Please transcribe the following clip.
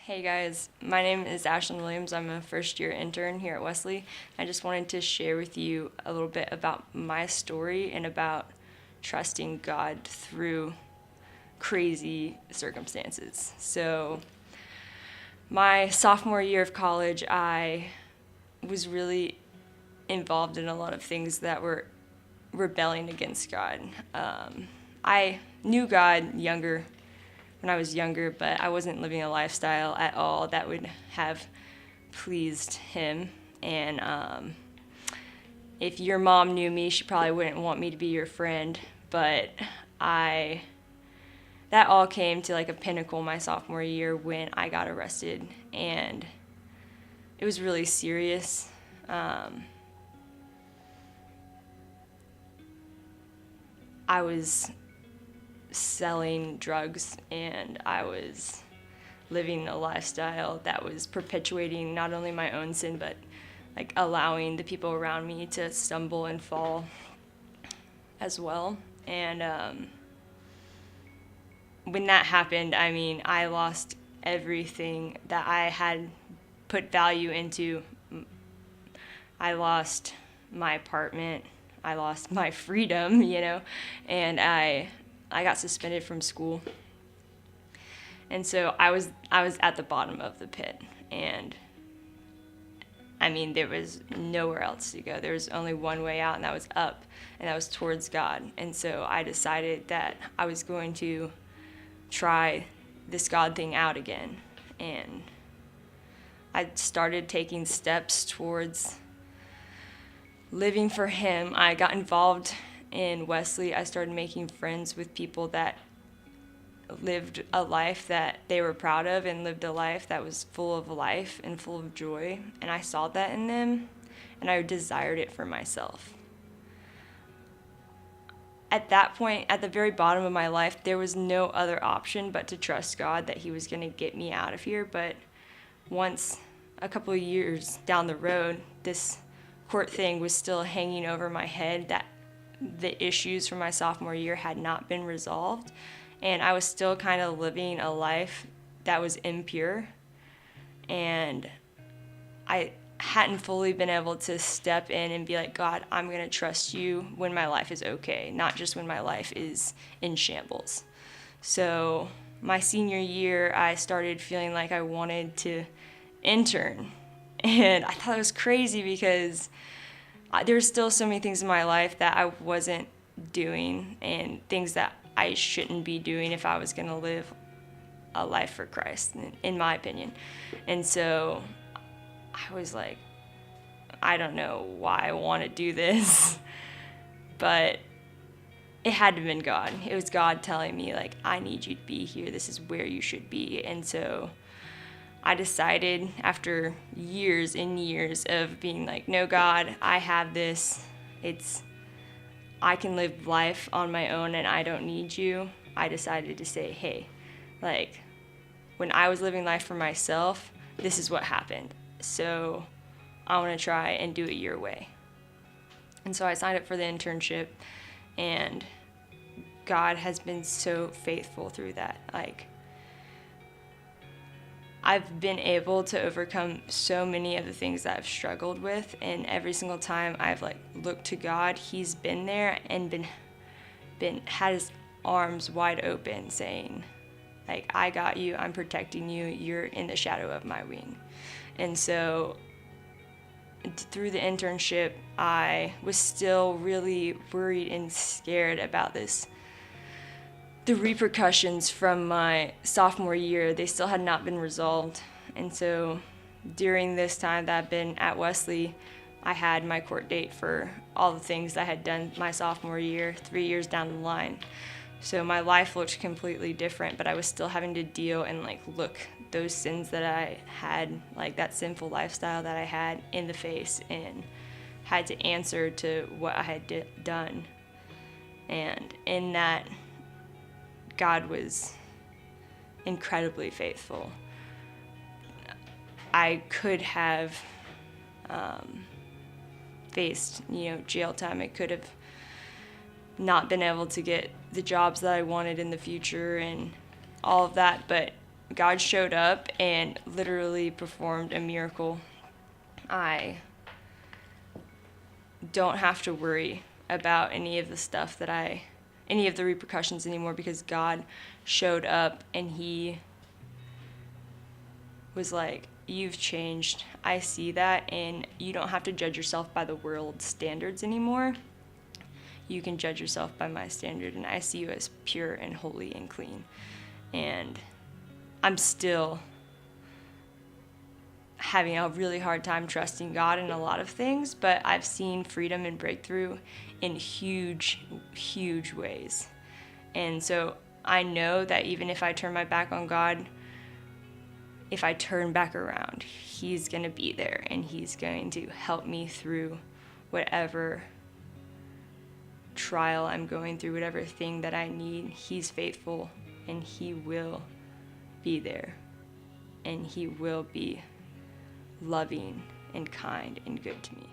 Hey guys, my name is Ashlyn Williams. I'm a first year intern here at Wesley. I just wanted to share with you a little bit about my story and about trusting God through crazy circumstances. So, my sophomore year of college, I was really involved in a lot of things that were rebelling against God. I knew God when I was younger, but I wasn't living a lifestyle at all that would have pleased him. And if your mom knew me, she probably wouldn't want me to be your friend. But that all came to like a pinnacle my sophomore year when I got arrested, and it was really serious. I was selling drugs, and I was living a lifestyle that was perpetuating not only my own sin, but like allowing the people around me to stumble and fall as well. And when that happened, I mean, I lost everything that I had put value into. I lost my apartment, I lost my freedom, and I got suspended from school. And so I was at the bottom of the pit, and I mean, there was nowhere else to go. There was only one way out, and that was up, and that was towards God. And so I decided that I was going to try this God thing out again. And I started taking steps towards living for him. I got involved in Wesley. I started making friends with people that lived a life that they were proud of and lived a life that was full of life and full of joy. And I saw that in them, and I desired it for myself. At that point, at the very bottom of my life, there was no other option but to trust God that he was going to get me out of here. But once a couple of years down the road, this court thing was still hanging over my head, that the issues from my sophomore year had not been resolved, and I was still kind of living a life that was impure, and I hadn't fully been able to step in and be like, God, I'm going to trust you when my life is okay, not just when my life is in shambles. So my senior year, I started feeling like I wanted to intern, and I thought it was crazy because there were still so many things in my life that I wasn't doing, and things that I shouldn't be doing if I was going to live a life for Christ, in my opinion. And so I was like, I don't know why I want to do this, but it had to have been God. It was God telling me, like, I need you to be here. This is where you should be. And so I decided, after years and years of being like, no, God, I have this. I can live life on my own and I don't need you. I decided to say, hey, like, when I was living life for myself, this is what happened. So I want to try and do it your way. And so I signed up for the internship, and God has been so faithful through that. Like, I've been able to overcome so many of the things that I've struggled with, and every single time I've looked to God, he's been there and had his arms wide open, saying, like, I got you, I'm protecting you, you're in the shadow of my wing. And so through the internship, I was still really worried and scared about the repercussions from my sophomore year. They still had not been resolved. And so during this time that I've been at Wesley, I had my court date for all the things I had done my sophomore year, 3 years down the line. So my life looked completely different, but I was still having to deal and look those sins that I had, like that sinful lifestyle that I had, in the face, and had to answer to what I had done. And in that, God was incredibly faithful. I could have faced, jail time. I could have not been able to get the jobs that I wanted in the future and all of that, but God showed up and literally performed a miracle. I don't have to worry about any of the stuff any of the repercussions anymore, because God showed up and he was like, you've changed. I see that, and you don't have to judge yourself by the world's standards anymore. You can judge yourself by my standard, and I see you as pure and holy and clean. And I'm still having a really hard time trusting God in a lot of things, but I've seen freedom and breakthrough in huge, huge ways. And so I know that even if I turn my back on God, if I turn back around, he's going to be there, and he's going to help me through whatever trial I'm going through, whatever thing that I need. He's faithful, and he will be there, and he will be loving and kind and good to me.